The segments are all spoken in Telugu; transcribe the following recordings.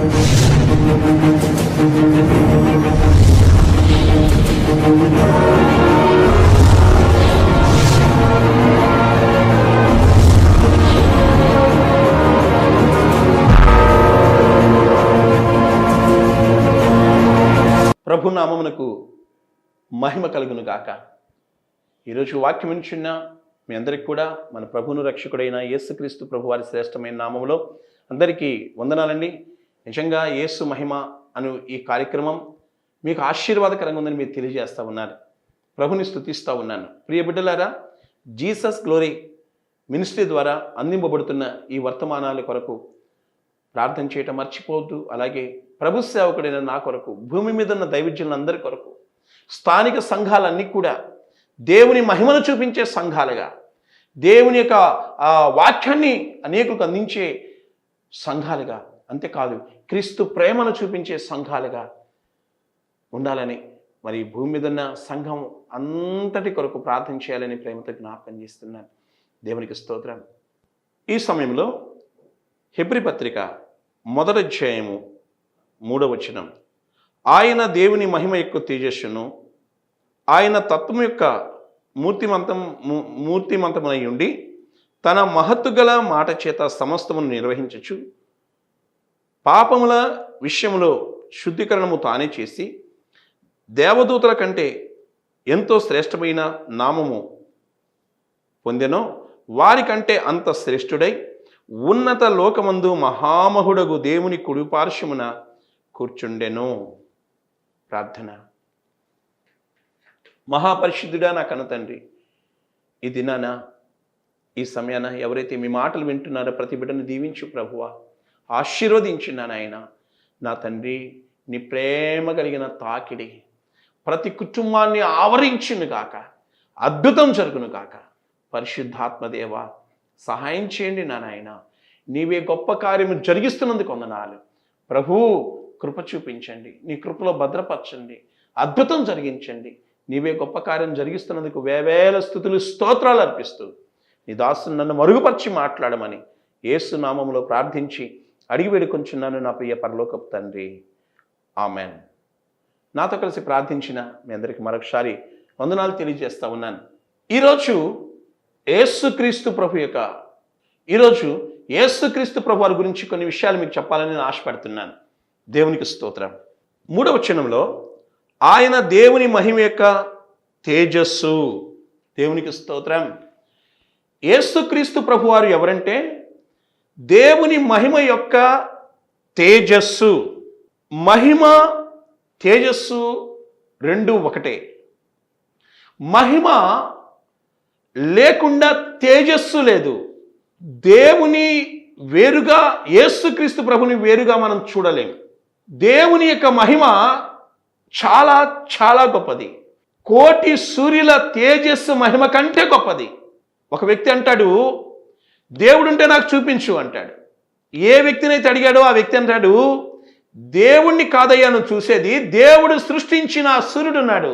ప్రభునామమునకు మహిమ కలుగును గాక. ఈరోజు వాక్యం వింటున్న మీ అందరికీ కూడా మన ప్రభువును రక్షకుడైన యేసుక్రీస్తు ప్రభు వారి శ్రేష్టమైన నామములో అందరికీ వందనాలండి. నిజంగా యేసు మహిమ అను ఈ కార్యక్రమం మీకు ఆశీర్వాదకరంగా ఉందని మీరు తెలియజేస్తూ ఉన్నారు. ప్రభుని స్తుతిస్తూ ఉన్నాను. ప్రియ బిడ్డలారా, జీసస్ గ్లోరీ మినిస్ట్రీ ద్వారా అందింపబడుతున్న ఈ వర్తమానాల కొరకు ప్రార్థన చేయటం మర్చిపోవద్దు. అలాగే ప్రభు సేవకుడైన నా కొరకు, భూమి మీద ఉన్న దైవజనులందరి కొరకు, స్థానిక సంఘాలన్నీ కూడా దేవుని మహిమను చూపించే సంఘాలుగా, దేవుని యొక్క వాక్యాన్ని అనేకులకు అందించే సంఘాలుగా, అంతేకాదు క్రీస్తు ప్రేమను చూపించే సంఘాలుగా ఉండాలని, మరి భూమి మీద ఉన్న సంఘం అంతటి కొరకు ప్రార్థన చేయాలని ప్రేమతో జ్ఞాపకం చేస్తున్నాను. దేవునికి స్తోత్రం. ఈ సమయంలో హెబ్రీ పత్రిక 1వ అధ్యాయము 3వ వచనం, ఆయన దేవుని మహిమ యొక్క తేజస్సును, ఆయన తత్వం యొక్క మూర్తిమంతమై ఉండి తన మహత్తు గల మాట చేత సమస్తమును నిర్వహించచ్చు, పాపముల విషయంలో శుద్ధీకరణము తానే చేసి దేవదూతల కంటే ఎంతో శ్రేష్టమైన నామము పొందెనో వారికంటే అంత శ్రేష్ఠుడై ఉన్నత లోకమందు మహామహుడగు దేవుని కుడిపార్శ్వమున కూర్చుండెను. ప్రార్థన. మహాపరిశుద్ధుడా నా కన్న తండ్రి, ఈ దినాన ఈ సమయాన ఎవరైతే మీ మాటలు వింటున్నారో ప్రతి బిడ్డను దీవించు ప్రభువా, ఆశీర్వదించిన నాయన. నా తండ్రి, నీ ప్రేమ కలిగిన తాకిడి ప్రతి కుటుంబాన్ని ఆవరించును గాక, అద్భుతం జరుగును గాక. పరిశుద్ధాత్మదేవ సహాయం చేయండి నా నాయన. నీవే గొప్ప కార్యము జరిగిస్తున్నందుకు వందనాలు ప్రభు. కృప చూపించండి, నీ కృపలో భద్రపరచండి, అద్భుతం జరిగించండి. నీవే గొప్ప కార్యం జరిగిస్తున్నందుకు వేవేల స్తుతులు స్తోత్రాలు అర్పిస్తూ నీ దాసుని నన్ను మరుగుపరిచి మాట్లాడమని యేసు నామములో ప్రార్థించి అడిగి వేడుకొంచున్నాను నా ప్రియ పరలోకపు తండ్రి. ఆమెన్. నాతో కలిసి ప్రార్థించిన మీ అందరికీ మరొకసారి వందనాలు తెలియజేస్తా ఉన్నాను. ఈరోజు యేసుక్రీస్తు ప్రభు వారి గురించి కొన్ని విషయాలు మీకు చెప్పాలని నేను ఆశపడుతున్నాను. దేవునికి స్తోత్రం. 3వ వచనంలో ఆయన దేవుని మహిమ యొక్క తేజస్సు. దేవునికి స్తోత్రం. యేసుక్రీస్తు ప్రభు వారు ఎవరంటే దేవుని మహిమ యొక్క తేజస్సు. మహిమ, తేజస్సు రెండు ఒకటే. మహిమ లేకుండా తేజస్సు లేదు. దేవుని వేరుగా, యేసుక్రీస్తు ప్రభుని వేరుగా మనం చూడలేము. దేవుని యొక్క మహిమ చాలా చాలా గొప్పది. కోటి సూర్యుల తేజస్సు మహిమ కంటే గొప్పది. ఒక వ్యక్తి అంటాడు, దేవుడుంటే నాకు చూపించు అంటాడు. ఏ వ్యక్తినైతే అడిగాడో ఆ వ్యక్తి అంటాడు, దేవుణ్ణి కాదయ్యా నువ్వు చూసేది, దేవుడు సృష్టించిన సూర్యుడు ఉన్నాడు,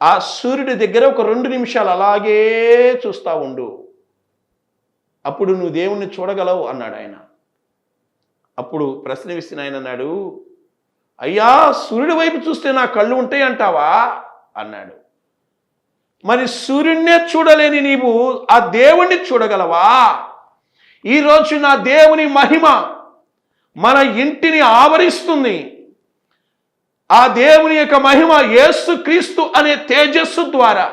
ఆ సూర్యుడి దగ్గర ఒక 2 నిమిషాలు అలాగే చూస్తూ ఉండు, అప్పుడు నువ్వు దేవుణ్ణి చూడగలవు అన్నాడు ఆయన. అప్పుడు ప్రశ్న వేసిన ఆయన అన్నాడు, అయ్యా సూర్యుడి వైపు చూస్తే నా కళ్ళు ఉంటాయి అంటావా అన్నాడు. మరి సూర్యుడినే చూడలేని నీవు ఆ దేవుణ్ణి చూడగలవా? ఈరోజు నా దేవుని మహిమ మన ఇంటిని ఆవరిస్తుంది. ఆ దేవుని యొక్క మహిమ యేసుక్రీస్తు అనే తేజస్సు ద్వారా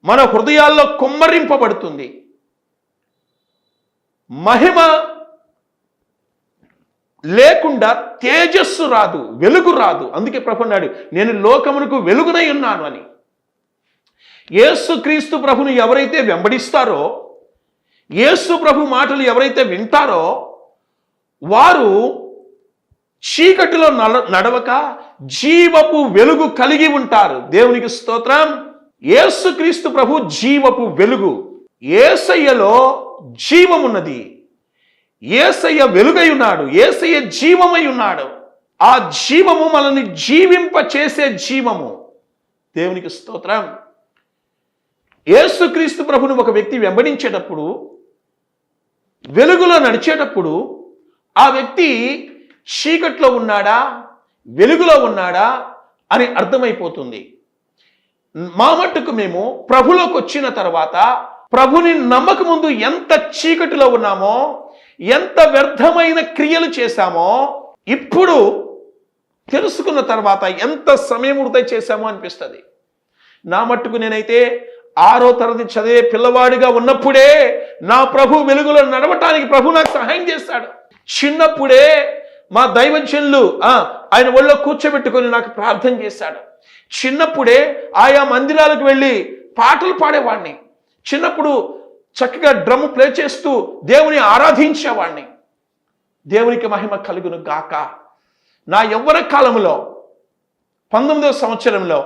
మన హృదయాల్లో కుమ్మరింపబడుతుంది. మహిమ లేకుండా తేజస్సు రాదు, వెలుగు రాదు. అందుకే ప్రభు అన్నాడు, నేను లోకమునకు వెలుగునై ఉన్నాను అని. యేసుక్రీస్తు ప్రభుని ఎవరైతే వెంబడిస్తారో, యేసు ప్రభు మాటలు ఎవరైతే వింటారో వారు చీకటిలో నడవక జీవపు వెలుగు కలిగి ఉంటారు. దేవునికి స్తోత్రం. యేసుక్రీస్తు ప్రభు జీవపు వెలుగు. యేసయ్యలో జీవమున్నది. యేసయ్య వెలుగై ఉన్నాడు, యేసయ్య జీవమై ఉన్నాడు. ఆ జీవము మనల్ని జీవింప చేసే జీవము. దేవునికి స్తోత్రం. యేసుక్రీస్తు ప్రభును ఒక వ్యక్తి వెంబడించేటప్పుడు, వెలుగులో నడిచేటప్పుడు ఆ వ్యక్తి చీకట్లో ఉన్నాడా, వెలుగులో ఉన్నాడా అని అర్థమైపోతుంది. మా మట్టుకు మేము ప్రభులోకి వచ్చిన తర్వాత, ప్రభుని నమ్మక ముందు ఎంత చీకటిలో ఉన్నామో, ఎంత వ్యర్థమైన క్రియలు చేశామో, ఇప్పుడు తెలుసుకున్న తర్వాత ఎంత సమయం వృధా చేశామో అనిపిస్తుంది. నా మట్టుకు నేనైతే 6వ తరగతి చదివే పిల్లవాడిగా ఉన్నప్పుడే నా ప్రభు వెలుగులో నడవటానికి ప్రభు నాకు సహాయం చేశాడు. చిన్నప్పుడే మా దైవజనులు ఆయన ఒళ్ళో కూర్చోబెట్టుకొని నాకు ప్రార్థన చేశాడు. చిన్నప్పుడే ఆయా మందిరాలకు వెళ్ళి పాటలు పాడేవాడిని. చిన్నప్పుడు చక్కగా డ్రమ్ ప్లే చేస్తూ దేవుని ఆరాధించేవాడిని. దేవునికి మహిమ కలుగును గాక. నా యవ్వన కాలంలో 19వ సంవత్సరంలో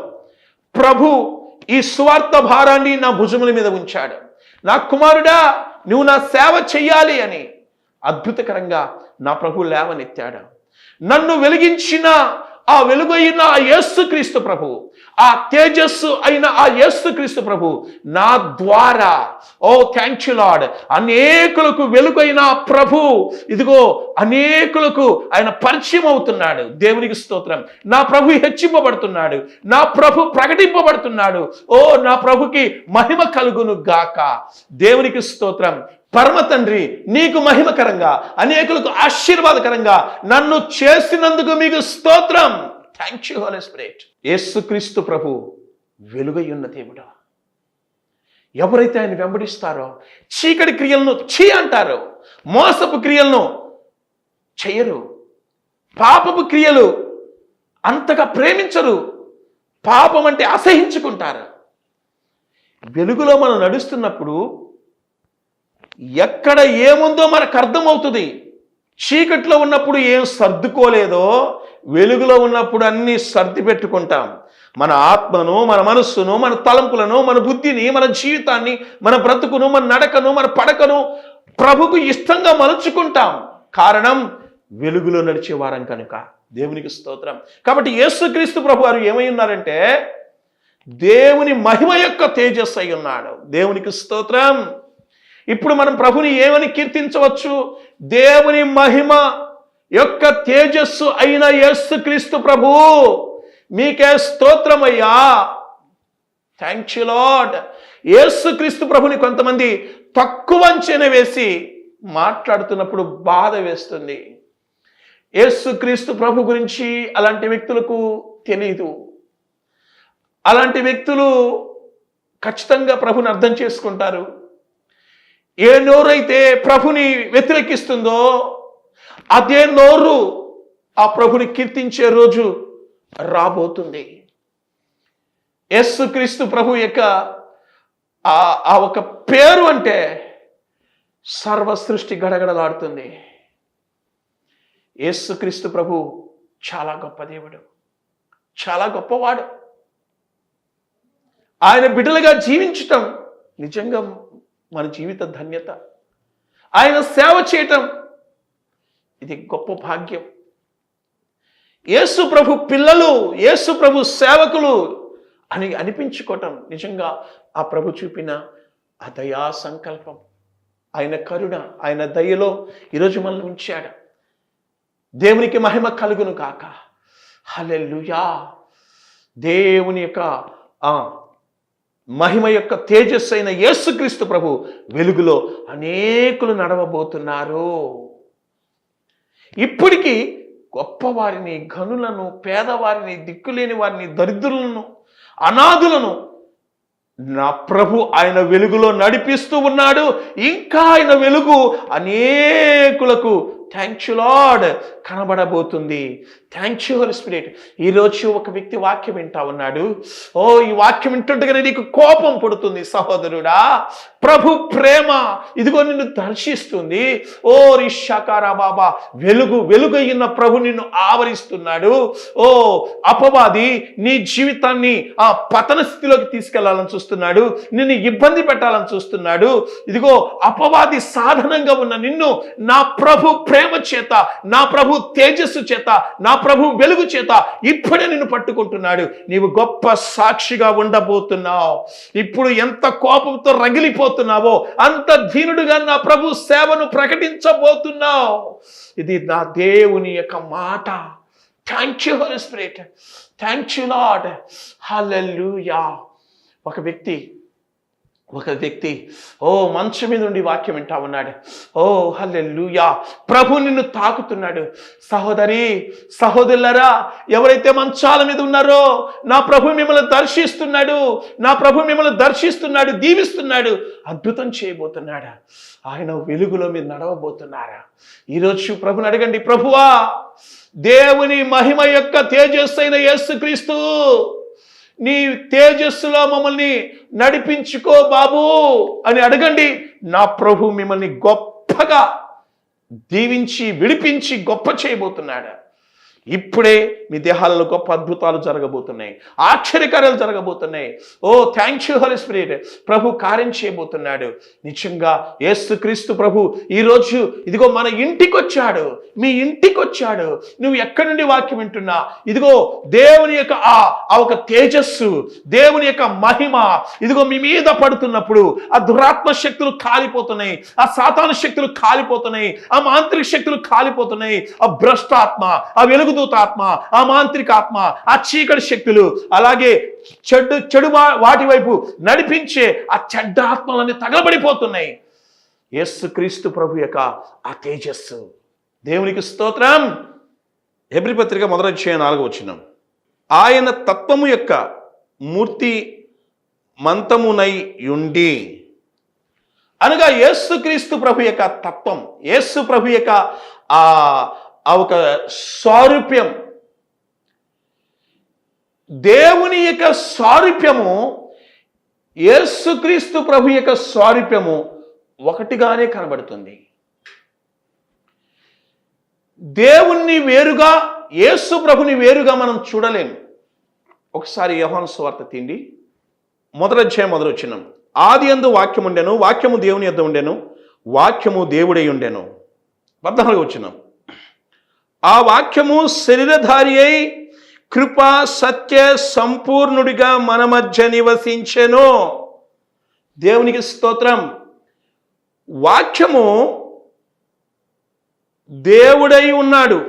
ప్రభు ఈ సువార్త భారాన్ని నా భుజముల మీద ఉంచాడు. నా కుమారుడా, నువ్వు నా సేవ చెయ్యాలి అని అద్భుతకరంగా నా ప్రభు లేవనెత్తాడు. నన్ను వెలిగించిన ఆ వెలుగైన ఆ యేసుక్రీస్తు ప్రభు, ఆ తేజస్సు అయిన ఆ యేసుక్రీస్తు ప్రభు నా ద్వారా, ఓ థ్యాంక్ యూ లార్డ్, అనేకులకు వెలుగైన ప్రభు ఇదిగో అనేకులకు ఆయన పరిచయం అవుతున్నాడు. దేవునికి స్తోత్రం. నా ప్రభు హెచ్చింపబడుతున్నాడు, నా ప్రభు ప్రకటింపబడుతున్నాడు. ఓ నా ప్రభుకి మహిమ కలుగును గాక. దేవునికి స్తోత్రం. పరమ తండ్రి, నీకు మహిమకరంగా, అనేకులకు ఆశీర్వాదకరంగా నన్ను చేసినందుకు మీకు స్తోత్రం. Thank you Holi spirit. Yesukristu ప్రభు వెలుగై ఉన్న దేవుడు. ఎవరైతే ఆయన వెంబడిస్తారో చీకటి క్రియలను అంటారో, మోసపు క్రియలను చెయ్యరు, పాపపు క్రియలు అంతగా ప్రేమించరు, పాపం అంటే అసహించుకుంటారు. వెలుగులో మనం నడుస్తున్నప్పుడు ఎక్కడ ఏముందో మనకు అర్థమవుతుంది. చీకట్లో ఉన్నప్పుడు ఏం సర్దుకోలేదో వెలుగులో ఉన్నప్పుడు అన్నీ సర్ది పెట్టుకుంటాం. మన ఆత్మను, మన మనస్సును, మన తలంపులను, మన బుద్ధిని, మన జీవితాన్ని, మన బ్రతుకును, మన నడకను, మన పడకను ప్రభుకు ఇష్టంగా మలుచుకుంటాం. కారణం వెలుగులో నడిచేవారం కనుక. దేవునికి స్తోత్రం. కాబట్టి యేసుక్రీస్తు ప్రభు వారు ఏమై ఉన్నారంటే దేవుని మహిమ యొక్క తేజస్సు అయి ఉన్నాడు. దేవునికి స్తోత్రం. ఇప్పుడు మనం ప్రభుని ఏమని కీర్తించవచ్చు? దేవుని మహిమ యొక్క తేజస్సు అయిన యేసుక్రీస్తు ప్రభు, మీకే స్తోత్రమయ్యా. Thank you lord. యేసుక్రీస్తు ప్రభుని కొంతమంది తక్కువ అంచనా వేసి మాట్లాడుతున్నప్పుడు బాధ వేస్తుంది. యేసుక్రీస్తు ప్రభు గురించి అలాంటి వ్యక్తులకు తెలియదు. అలాంటి వ్యక్తులు ఖచ్చితంగా ప్రభుని అర్థం చేసుకుంటారు. ఏ నోరైతే ప్రభుని వ్యతిరేకిస్తుందో అదే నోరు ఆ ప్రభుని కీర్తించే రోజు రాబోతుంది. యేసుక్రీస్తు ప్రభు యొక్క ఆ ఒక పేరు అంటే సర్వ సృష్టి గడగడలాడుతుంది. యేసుక్రీస్తు ప్రభు చాలా గొప్ప దేవుడు, చాలా గొప్పవాడు. ఆయన బిడ్డలుగా జీవించటం నిజంగా మన జీవిత ధన్యత. ఆయన సేవ చేయటం ఇది గొప్ప భాగ్యం. యేసు ప్రభు పిల్లలు, యేసు ప్రభు సేవకులు అని అనిపించుకోవటం నిజంగా ఆ ప్రభు చూపిన ఆ దయా సంకల్పం, ఆయన కరుణ, ఆయన దయలో ఈరోజు మనల్ని ఉంచాడు. దేవునికి మహిమ కలుగును కాక. హల్లెలూయా. దేవుని యొక్క మహిమ యొక్క తేజస్సు అయిన యేసుక్రీస్తు ప్రభు వెలుగులో అనేకులు నడవబోతున్నారు. ఇప్పటికీ గొప్పవారిని, ఘనులను, పేదవారిని, దిక్కులేని వారిని, దరిద్రులను, అనాథులను నా ప్రభు ఆయన వెలుగులో నడిపిస్తూ ఉన్నాడు. ఇంకా ఆయన వెలుగు అనేకులకు థ్యాంక్ యూ లార్డ్ కనబడబోతుంది. Thank you Holi Spirit. ఈరోజు ఒక వ్యక్తి వాక్యం వింటా ఉన్నాడు. ఓ ఈ వాక్యం వింటుండగానే నీకు కోపం పుడుతుంది సహోదరుడా. ప్రభు ప్రేమ ఇదిగో నిన్ను దర్శిస్తుంది. ఓ రిషాకారా బాబా, వెలుగైన ప్రభు నిన్ను ఆవరిస్తున్నాడు. ఓ అపవాది నీ జీవితాన్ని ఆ పతన స్థితిలోకి తీసుకెళ్లాలని చూస్తున్నాడు, నిన్ను ఇబ్బంది పెట్టాలని చూస్తున్నాడు. ఇదిగో అపవాది సాధనంగా ఉన్న నిన్ను నా ప్రభు ప్రేమ చేత, నా ప్రభు తేజస్సు చేత, నా ప్రభు వెలుగు చేత ఇప్పుడే నిన్ను పట్టుకుంటున్నాడు. నీవు గొప్ప సాక్షిగా ఉండబోతున్నావు. ఇప్పుడు ఎంత కోపంతో రగిలిపోతున్నావో అంత దీనుడుగా నా ప్రభు సేవను ప్రకటించబోతున్నావు. ఇది నా దేవుని యొక్క మాట. Thank you Holi Spirit, thank you Lord, hallelujah. ఒక వ్యక్తి మంచం మీద ఉండి వాక్యం వింటా ఉన్నాడు. హల్లెలూయా, ప్రభు నిన్ను తాకుతున్నాడు. సహోదరి సహోదరులారా, ఎవరైతే మంచాల మీద ఉన్నారో నా ప్రభు మిమ్మల్ని దర్శిస్తున్నాడు, నా ప్రభు మిమ్మల్ని దర్శిస్తున్నాడు, దీవిస్తున్నాడు, అద్భుతం చేయబోతున్నాడు. ఆయన వెలుగులో మీరు నడవబోతున్నారా? ఈరోజు ప్రభుని అడగండి, ప్రభువా, దేవుని మహిమ యొక్క తేజస్సు అయిన యేసుక్రీస్తు, నీ తేజస్సులో మమ్మల్ని నడిపించుకో బాబు అని అడగండి. నా ప్రభు మిమ్మల్ని గొప్పగా దీవించి విడిపించి గొప్ప చేయబోతున్నాడు. ఇప్పుడే మీ దేహాలలో గొప్ప అద్భుతాలు జరగబోతున్నాయి, ఆశ్చర్యకార్యాలు జరగబోతున్నాయి. Thank you Holi Spirit. ప్రభు కార్యం చేయబోతున్నాడు. నిజంగా యేసుక్రీస్తు ప్రభు ఈరోజు ఇదిగో మన ఇంటికి వచ్చాడు, మీ ఇంటికి వచ్చాడు. నువ్వు ఎక్కడి నుండి వాక్యం వింటున్నా, ఇదిగో దేవుని యొక్క ఆ ఒక తేజస్సు, దేవుని యొక్క మహిమ ఇదిగో మీ మీద పడుతున్నప్పుడు ఆ దురాత్మ శక్తులు కాలిపోతున్నాయి, ఆ సాతాను శక్తులు కాలిపోతున్నాయి, ఆ మాంత్రిక శక్తులు కాలిపోతున్నాయి, ఆ భ్రష్టాత్మ, ఆ వెలుగు ఆత్మ, ఆ మాంత్రిక ఆత్మ, ఆ చీకటి శక్తులు, అలాగే చెడు వాటి వైపు నడిపించే ఆ చెడ్డ ఆత్మలన్నీ తగలబడిపోతున్నాయి. యేసుక్రీస్తు ప్రభు యొక్క ఆ తేజస్సు. దేవునికి స్తోత్రం. హెబ్రీ పత్రిక 1:4 ఆయన తత్వము యొక్క మూర్తి మంతమునై యుండి, అనగా యేసుక్రీస్తు ప్రభు యొక్క తత్వం, యేసు ప్రభు యొక్క ఆ ఒక స్వారూప్యం, దేవుని యొక్క స్వారూప్యము, యేసుక్రీస్తు ప్రభు యొక్క స్వారూప్యము ఒకటిగానే కనబడుతుంది. దేవుణ్ణి వేరుగా, యేసు ప్రభుని వేరుగా మనం చూడలేం. ఒకసారి యోహాను సువార్త తీయండి, 1:1. ఆదియందు వాక్యము ఉండెను, వాక్యము దేవుని యొద్ద ఉండెను, వాక్యము దేవుడై ఉండెను. 14 ఆ వాక్యము శరీరధారి అయి కృప సత్య సంపూర్ణుడిగా మన మధ్య నివసించెను. దేవునికి స్తోత్రం. వాక్యము దేవుడై ఉన్నాడు,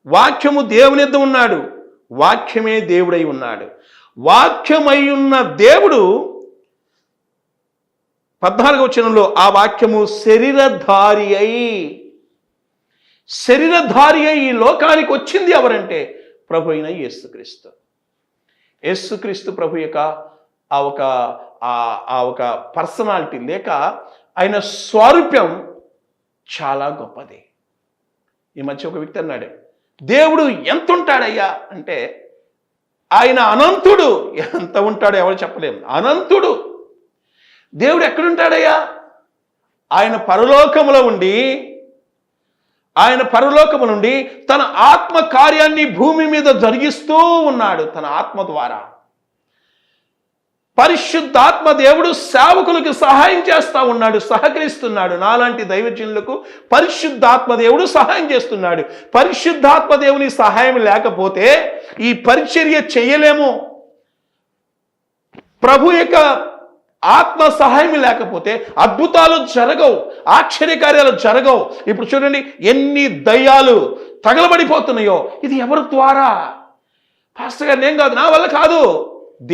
వాక్యము దేవుని యొద్ద ఉన్నాడు, వాక్యమే దేవుడై ఉన్నాడు. వాక్యమై ఉన్న దేవుడు 14 ఆ వాక్యము శరీరధారి అయి ఈ లోకానికి వచ్చింది ఎవరంటే ప్రభు అయిన యేసుక్రీస్తు. యేసుక్రీస్తు ప్రభు యొక్క ఆ ఒక పర్సనాలిటీ లేక ఆయన స్వారూప్యం చాలా గొప్పది. ఈ మధ్య ఒక వ్యక్తి అన్నాడు, దేవుడు ఎంత ఉంటాడయ్యా అంటే, ఆయన అనంతుడు. ఎంత ఉంటాడో ఎవరు చెప్పలేము, అనంతుడు. దేవుడు ఎక్కడుంటాడయ్యా? ఆయన పరలోకములో ఉండి, ఆయన పరలోకము నుండి తన ఆత్మ కార్యాన్ని భూమి మీద జరిగిస్తూ ఉన్నాడు. తన ఆత్మ ద్వారా పరిశుద్ధాత్మ దేవుడు సేవకులకు సహాయం చేస్తూ ఉన్నాడు, సహకరిస్తున్నాడు. నాలాంటి దైవజనులకు పరిశుద్ధాత్మ దేవుడు సహాయం చేస్తున్నాడు. పరిశుద్ధాత్మ దేవుని సహాయం లేకపోతే ఈ పరిచర్య చేయలేము. ప్రభు యొక్క ఆత్మ సహాయం లేకపోతే అద్భుతాలు జరగవు, ఆశ్చర్యకార్యాలు జరగవు. ఇప్పుడు చూడండి, ఎన్ని దయ్యాలు తగలబడిపోతున్నాయో. ఇది ఎవరి ద్వారా? పాస్టర్ గారు నేను కాదు, నా వల్ల కాదు.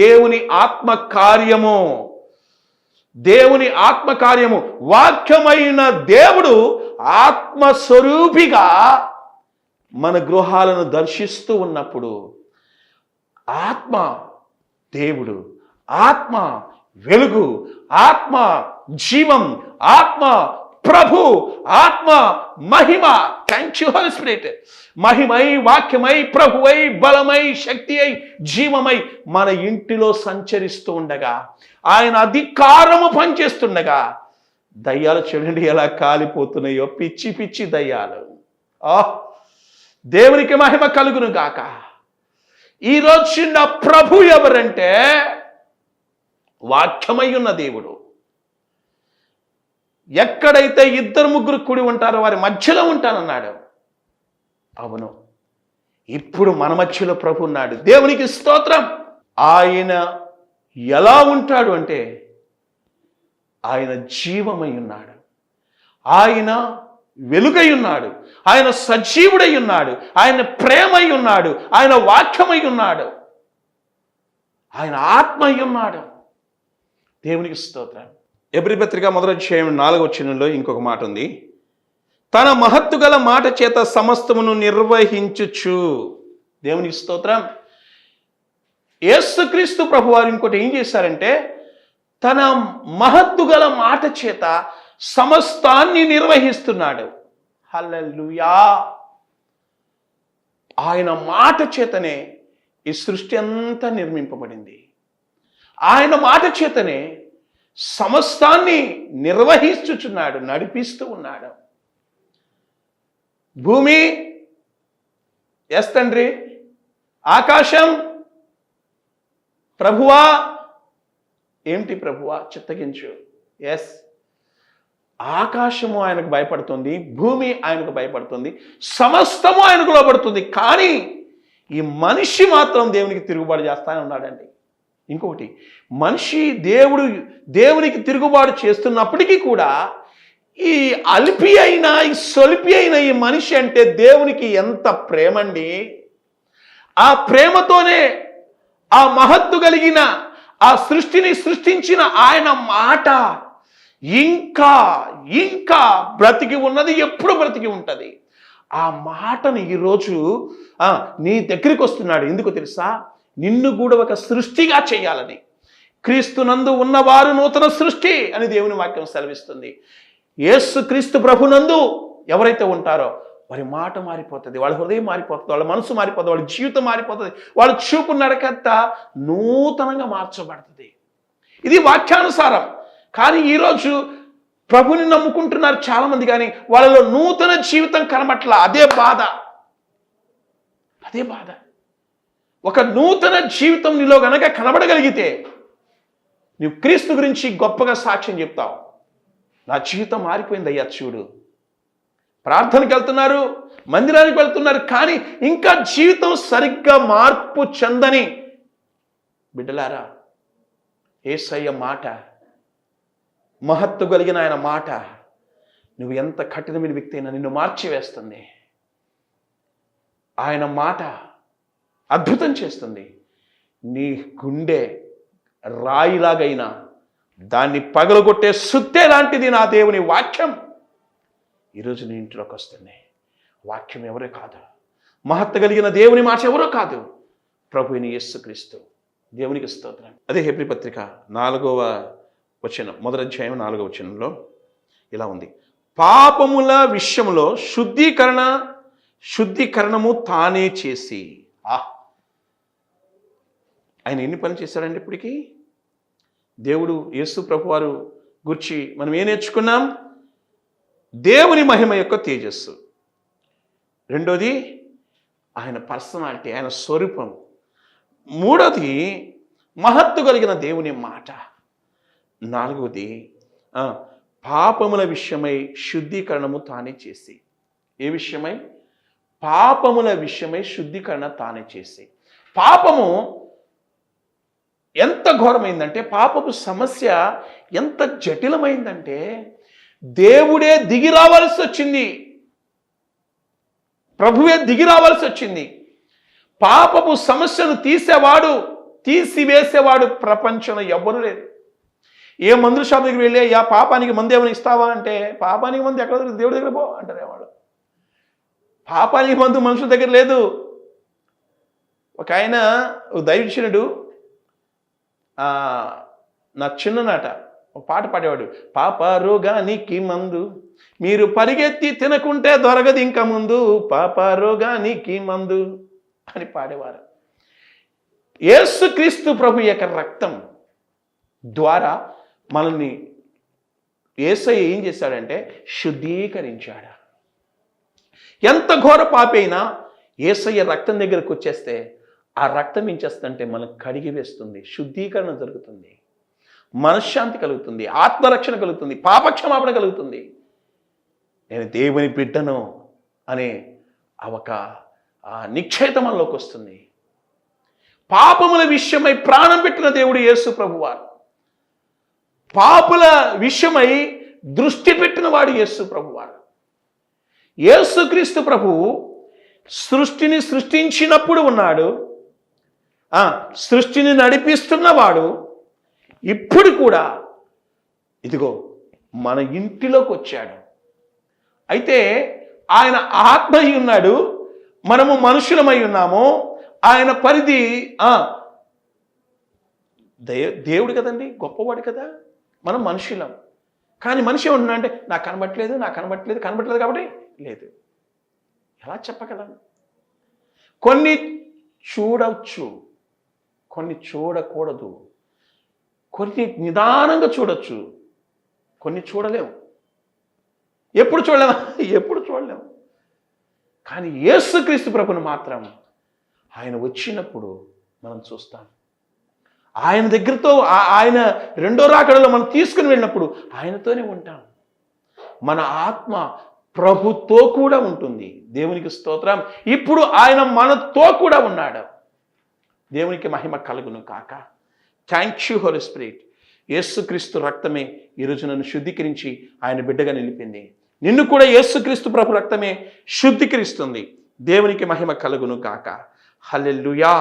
దేవుని ఆత్మ కార్యము, దేవుని ఆత్మ కార్యము. వాక్యమైన దేవుడు ఆత్మస్వరూపిగా మన గృహాలను దర్శిస్తూ ఉన్నప్పుడు ఆత్మ దేవుడు, ఆత్మ వెలుగు, ఆత్మ జీవం, ఆత్మ ప్రభు, ఆత్మ మహిమ. Thank you Holi Spirit. మహిమై, వాక్యమై, ప్రభువై, బలమై, శక్తి అయి, జీవమై మన ఇంటిలో సంచరిస్తూ ఉండగా, ఆయన అధికారము పనిచేస్తుండగా దయ్యాలు చూడండి ఎలా కాలిపోతున్నాయో, పిచ్చి పిచ్చి దయ్యాలు. దేవునికి మహిమ కలుగును గాక. ఈరోజు నా ప్రభు ఎవరంటే, వాక్యమై ఉన్న దేవుడు. ఎక్కడైతే ఇద్దరు ముగ్గురు కూడి ఉంటారో వారి మధ్యలో ఉంటానన్నాడు. అవును, ఇప్పుడు మన మధ్యలో ప్రభు ఉన్నాడు. దేవునికి స్తోత్రం. ఆయన ఎలా ఉంటాడు అంటే ఆయన జీవమై ఉన్నాడు, ఆయన వెలుగై ఉన్నాడు, ఆయన సజీవుడై ఉన్నాడు, ఆయన ప్రేమై ఉన్నాడు, ఆయన వాక్యమై ఉన్నాడు, ఆయన ఆత్మై ఉన్నాడు. దేవునికి స్తోత్రం. ఎబ్రీ పత్రిక 1:4 ఇంకొక మాట ఉంది. తన మహత్తు గల మాట చేత సమస్తమును నిర్వహించుచు. దేవునికి స్తోత్రం. యేసుక్రీస్తు ప్రభు వారు ఇంకోటి ఏం చేశారంటే తన మహత్తు గల మాట చేత సమస్తాన్ని నిర్వహిస్తున్నాడు. హల్లెలూయా. ఆయన మాట చేతనే ఈ సృష్టి అంతా నిర్మింపబడింది. ఆయన మాట చేతనే సమస్తాన్ని నిర్వహించుచున్నాడు, నడిపిస్తూ ఉన్నాడు. భూమి ఎస్ తండ్రి, ఆకాశం ప్రభువా, ఏమిటి ప్రభువా చిత్తగించు. ఎస్, ఆకాశము ఆయనకు భయపడుతుంది, భూమి ఆయనకు భయపడుతుంది, సమస్తము ఆయనకు లోబడుతుంది. కానీ ఈ మనిషి మాత్రం దేవునికి తిరుగుబాటు చేస్తానే ఉన్నాడండి. ఇంకొకటి, మనిషి దేవునికి తిరుగుబాటు చేస్తున్నప్పటికీ కూడా ఈ అల్పి అయినా ఈ సొలిపి అయిన ఈ మనిషి అంటే దేవునికి ఎంత ప్రేమండి. ఆ ప్రేమతోనే ఆ మహత్తు కలిగిన ఆ సృష్టిని సృష్టించిన ఆయన మాట ఇంకా ఇంకా బ్రతికి ఉన్నది, ఎప్పుడు బ్రతికి ఉంటుంది. ఆ మాటను ఈరోజు నీ దగ్గరికి వస్తున్నాడు. ఎందుకు తెలుసా? నిన్ను కూడా ఒక సృష్టిగా చేయాలని. క్రీస్తునందు ఉన్నవారు నూతన సృష్టి అని దేవుని వాక్యం సెలవిస్తుంది. యేసు క్రీస్తు ప్రభునందు ఎవరైతే ఉంటారో వారి మాట మారిపోతుంది, వాళ్ళ హృదయం మారిపోతుంది, వాళ్ళ మనసు మారిపోతుంది, వాళ్ళ జీవితం మారిపోతుంది, వాళ్ళ చూపు నడకంతా నూతనంగా మార్చబడుతుంది. ఇది వాక్యానుసారం. కానీ ఈరోజు ప్రభుని నమ్ముకుంటున్నారు చాలామంది, కానీ వాళ్ళలో నూతన జీవితం కనబట్ల. అదే బాధ. ఒక నూతన జీవితం నీలో గనక కనబడగలిగితే నువ్వు క్రీస్తు గురించి గొప్పగా సాక్ష్యం చెప్తావు. నా జీవితం మారిపోయింది అయ్యా చూడు. ప్రార్థనకి వెళ్తున్నారు, మందిరానికి వెళ్తున్నారు, కానీ ఇంకా జీవితం సరిగ్గా మార్పు చెందని బిడ్డలారా, యేసయ్య మాట, మహత్తు కలిగిన ఆయన మాట నువ్వు ఎంత కఠినమైన వ్యక్తి అయినా నిన్ను మార్చివేస్తుంది. ఆయన మాట అద్భుతం చేస్తుంది. నీ గుండె రాయిలాగైనా దాన్ని పగలగొట్టే సుత్తే లాంటిది నా దేవుని వాక్యం. ఈరోజు నీ ఇంట్లోకి వస్తుంది. వాక్యం ఎవరో కాదు, మహత్తు కలిగిన దేవుని మాట ఎవరో కాదు, ప్రభువుని యేసుక్రీస్తు. దేవునికి స్తోత్రం. అదే హెబ్రీ పత్రిక 4:4 ఇలా ఉంది. పాపముల విషయంలో శుద్ధీకరణము తానే చేసి. ఆయన ఎన్ని పనులు చేశాడండి ఇప్పటికీ? దేవుడు యేసు ప్రభు వారు గురించి మనం ఏం నేర్చుకున్నాం? దేవుని మహిమ యొక్క తేజస్సు. రెండోది ఆయన పర్సనాలిటీ, ఆయన స్వరూపం. మూడోది మహత్తు కలిగిన దేవుని మాట. నాలుగోది పాపముల విషయమై శుద్ధీకరణము తానే చేసి. ఏ విషయమై? పాపముల విషయమై శుద్ధీకరణ తానే చేసి. పాపము ఎంత ఘోరమైందంటే, పాపపు సమస్య ఎంత జటిలమైందంటే దేవుడే దిగి రావాల్సి వచ్చింది, ప్రభువే దిగి రావాల్సి వచ్చింది. పాపపు సమస్యను తీసివేసేవాడు ప్రపంచంలో ఎవ్వరూ లేరు. ఏ మందుల షాప్ దగ్గరికి వెళ్ళి యా పాపానికి మందు ఏమైనా ఇస్తావా అంటే, పాపానికి మందు ఎక్కడ దగ్గర, దేవుడి దగ్గర పో అంటారు వాడు. పాపానికి మందు మనుషుల దగ్గర లేదు. ఒక ఆయన దైవజనుడు నా చిన్ననాట ఒక పాట పాడేవాడు. పాప రోగానికి మందు మీరు పరిగెత్తి తినకుంటే దొరకదు ఇంకా ముందు, పాప రోగానికి మందు అని పాడేవారు. యేసుక్రీస్తు ప్రభు యొక్క రక్తం ద్వారా మనల్ని యేసయ్య ఏం చేశాడంటే శుద్ధీకరించాడు. ఎంత ఘోర పాపైనా యేసయ్య రక్తం దగ్గరకు వచ్చేస్తే ఆ రక్తం ఏం చేస్తుందంటే మనకు కడిగి వేస్తుంది, శుద్ధీకరణ జరుగుతుంది. మనశ్శాంతి కలుగుతుంది, ఆత్మరక్షణ కలుగుతుంది, పాపక్షమాపణ కలుగుతుంది. నేను దేవుని బిడ్డను అనే ఒక నిశ్చయిత మనలోకి వస్తుంది. పాపముల విషయమై ప్రాణం పెట్టిన దేవుడు యేసు ప్రభువారు, పాపుల విషయమై దృష్టి పెట్టిన వాడు యేసు ప్రభువారు. యేసుక్రీస్తు ప్రభువు సృష్టిని సృష్టించినప్పుడు ఉన్నాడు, సృష్టిని నడిపిస్తున్నవాడు ఇప్పుడు కూడా ఇదిగో మన ఇంటిలోకి వచ్చాడు. అయితే ఆయన ఆత్మ అయి ఉన్నాడు, మనము మనుషులమై ఉన్నాము. ఆయన పరిధి దేవుడు కదండి, గొప్పవాడు కదా, మనం మనుషులం. కానీ మనిషి ఏమన్నా అంటే నాకు కనబట్టలేదు కాబట్టి లేదు. ఎలా చెప్పగలను? కొన్ని చూడవచ్చు, కొన్ని చూడకూడదు, కొన్ని నిదానంగా చూడొచ్చు, కొన్ని చూడలేము. ఎప్పుడు చూడలేము. కానీ యేసుక్రీస్తు ప్రభువును మాత్రం ఆయన వచ్చినప్పుడు మనం చూస్తాం. ఆయన దగ్గరతో ఆయన రెండో రాకడలో మనం తీసుకుని వెళ్ళినప్పుడు ఆయనతోనే ఉంటాం. మన ఆత్మ ప్రభుతో కూడా ఉంటుంది. దేవునికి స్తోత్రం. ఇప్పుడు ఆయన మనతో కూడా ఉన్నాడు. దేవునికి మహిమ కలుగును కాక. Thank you Holi spirit. Yesukristu రక్తమే ఈరోజు నన్ను శుద్ధీకరించి ఆయన బిడ్డగా నిలిపింది. నిన్ను కూడా యేసుక్రీస్తు ప్రభు రక్తమే శుద్ధీకరిస్తుంది. దేవునికి మహిమ కలుగును కాక. హల్లెలూయా.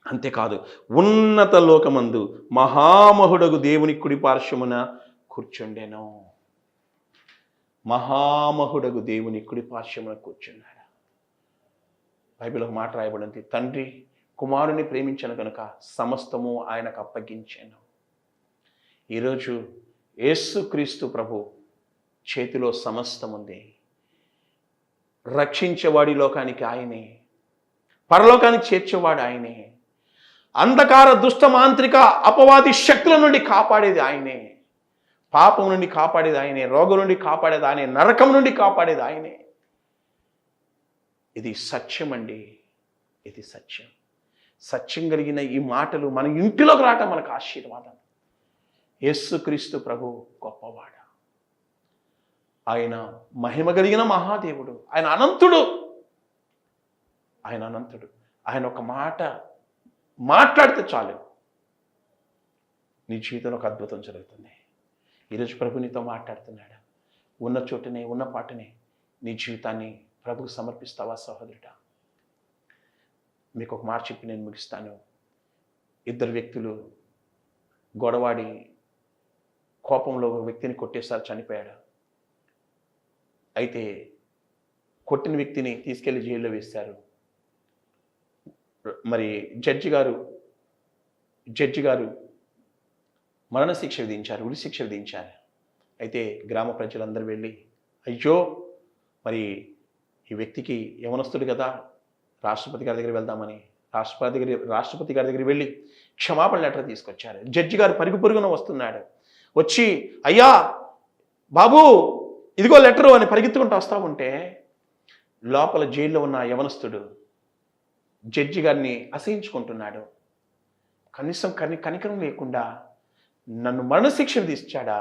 అంతేకాదు, ఉన్నత లోకమందు మహామహుడగు దేవుని కుడి పార్శ్వమున కూర్చుండెను. మహామహుడగు దేవుని కుడి పార్శ్వమున కూర్చున్నాడు. బైబిల్ ఒక మాట రాయబడింది, తండ్రి కుమారుని ప్రేమించను కనుక సమస్తము ఆయనకు అప్పగించాను. ఈరోజు యేసుక్రీస్తు ప్రభు చేతిలో సమస్తం ఉంది. రక్షించేవాడి లోకానికి ఆయనే, పరలోకానికి చేర్చేవాడు ఆయనే, అంధకార దుష్ట మాంత్రిక అపవాది శక్తుల నుండి కాపాడేది ఆయనే, పాపం నుండి కాపాడేది ఆయనే, రోగం నుండి కాపాడేది ఆయనే, నరకం నుండి కాపాడేది ఆయనే. ఇది సత్యం అండి, ఇది సత్యం. సత్యం కలిగిన ఈ మాటలు మన ఇంటిలోకి రావటం మనకు ఆశీర్వాదం. యేసుక్రీస్తు ప్రభు గొప్పవాడు, ఆయన మహిమ కలిగిన మహాదేవుడు, ఆయన అనంతుడు. ఆయన ఒక మాట మాట్లాడితే చాలు నీ జీవితంలో ఒక అద్భుతం జరుగుతుంది. ఈరోజు ప్రభు నీతో మాట్లాడుతున్నాడు. ఉన్న చోటనే ఉన్న పాటనే నీ జీవితాన్ని ప్రభుకు సమర్పిస్తావా సహోదరుడా? మీకు ఒక మాట చెప్పి నేను ముగిస్తాను. ఇద్దరు వ్యక్తులు గొడవాడి కోపంలో ఒక వ్యక్తిని కొట్టేసారి చనిపోయాడు. అయితే కొట్టిన వ్యక్తిని తీసుకెళ్లి జైల్లో వేశారు. మరి జడ్జి గారు మరణశిక్ష విధించారు, ఉరిశిక్ష విధించారు. అయితే గ్రామ ప్రజలందరూ వెళ్ళి, అయ్యో మరి ఈ వ్యక్తికి యవనస్తుడు కదా, రాష్ట్రపతి గారి దగ్గర వెళ్దామని రాష్ట్రపతి గారి దగ్గర వెళ్ళి క్షమాపణ లెటర్ తీసుకొచ్చారు. జడ్జి గారు పరుగున వస్తున్నాడు. వచ్చి, అయ్యా బాబు ఇదిగో లెటరు అని పరిగెత్తుకుంటూ వస్తూ ఉంటే లోపల జైల్లో ఉన్న యవనస్తుడు జడ్జి గారిని అసహించుకుంటున్నాడు. కనీసం కనికరం లేకుండా నన్ను మరణశిక్ష విధించాడా,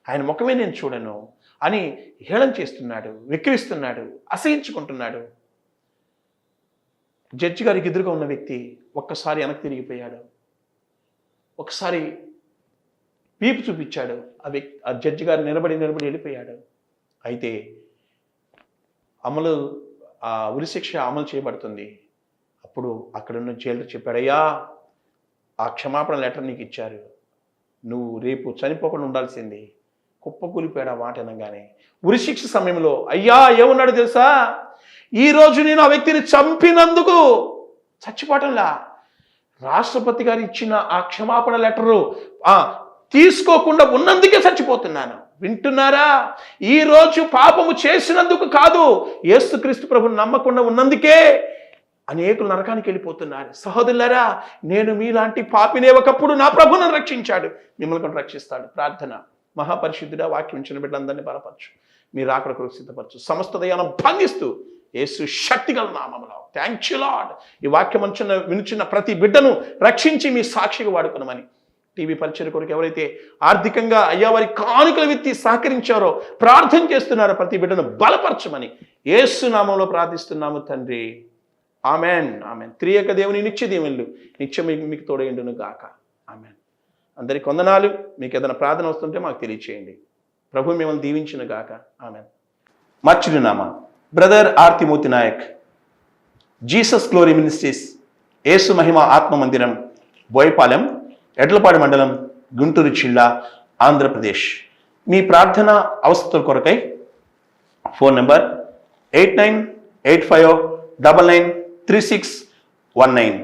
ఆయన ముఖమే నేను చూడను అని హేళన చేస్తున్నాడు, వెక్కిరిస్తున్నాడు, అసహించుకుంటున్నాడు. జడ్జి గారికి ఎదురుగా ఉన్న వ్యక్తి ఒక్కసారి వెనక్కి తిరిగిపోయాడు. ఒకసారి వీపు చూపించాడు. ఆ జడ్జి గారు నిలబడి వెళ్ళిపోయాడు. అయితే ఉరిశిక్ష అమలు చేయబడుతుంది. అప్పుడు అక్కడున్న జైలర్ చెప్పాడు, అయ్యా ఆ క్షమాపణ లెటర్ నీకు ఇచ్చారు, నువ్వు రేపు చనిపోకుండా ఉండాల్సింది. కుప్పకూలిపోయాడు ఆ మాట అనగానే. ఉరిశిక్ష సమయంలో అయ్యా ఏమన్నాడు తెలుసా? ఈరోజు నేను ఆ వ్యక్తిని చంపినందుకు చచ్చిపోవటంలా, రాష్ట్రపతి గారు ఇచ్చిన ఆ క్షమాపణ లెటరు తీసుకోకుండా ఉన్నందుకే చచ్చిపోతున్నాను. వింటున్నారా? ఈరోజు పాపము చేసినందుకు కాదు, యేసుక్రీస్తు ప్రభువుని నమ్మకుండా ఉన్నందుకే అనేకులు నరకానికి వెళ్ళిపోతున్నారు. సహోదరులారా, నేను మీలాంటి పాపినే ఒకప్పుడు నా ప్రభు నన్ను రక్షించాడు, మిమ్మల్ని కూడా రక్షిస్తాడు. ప్రార్థన. మహాపరిశుద్ధుడా, వాక్యం ఇచ్చిన బిడ్డలందరినీ బలపరచు, మీరు అక్కడ కొరకు సిద్ధపరచు. సమస్త దయాలను బంధిస్తూ యేసు శక్తిగల నామములో థ్యాంక్ యూ లార్డ్. ఈ వాక్యం వినుచున్న ప్రతి బిడ్డను రక్షించి మీ సాక్షిగా వాడుకున్నామని టీవీ పరిచయ కొరకు ఎవరైతే ఆర్థికంగా అయ్యా వారి కానుకలు విత్తి సహకరించారో, ప్రార్థన చేస్తున్నారో ప్రతి బిడ్డను బలపరచమని యేసు నామంలో ప్రార్థిస్తున్నాము తండ్రి. Amen, amen. త్రియక దేవుని నిత్య దీవెనలు నిత్యం మీకు తోడైండును గాక. ఆమెన్. అందరికి వందనాలు. మీకు ఏదైనా ప్రార్థన వస్తుంటే మాకు తెలియచేయండి. ప్రభు మిమ్మల్ని దీవించును గాక. ఆమెన్. మా చిరునామా brother R Timothy Nayak, Jesus glory ministries, యేసు మహిమ ఆత్మ మందిరం, బోయపాలెం, ఎడ్లపాడు మండలం, గుంటూరు జిల్లా, ఆంధ్రప్రదేశ్. మీ ప్రార్థన అవసరాల కొరకై ఫోన్ నెంబర్ 8985993619.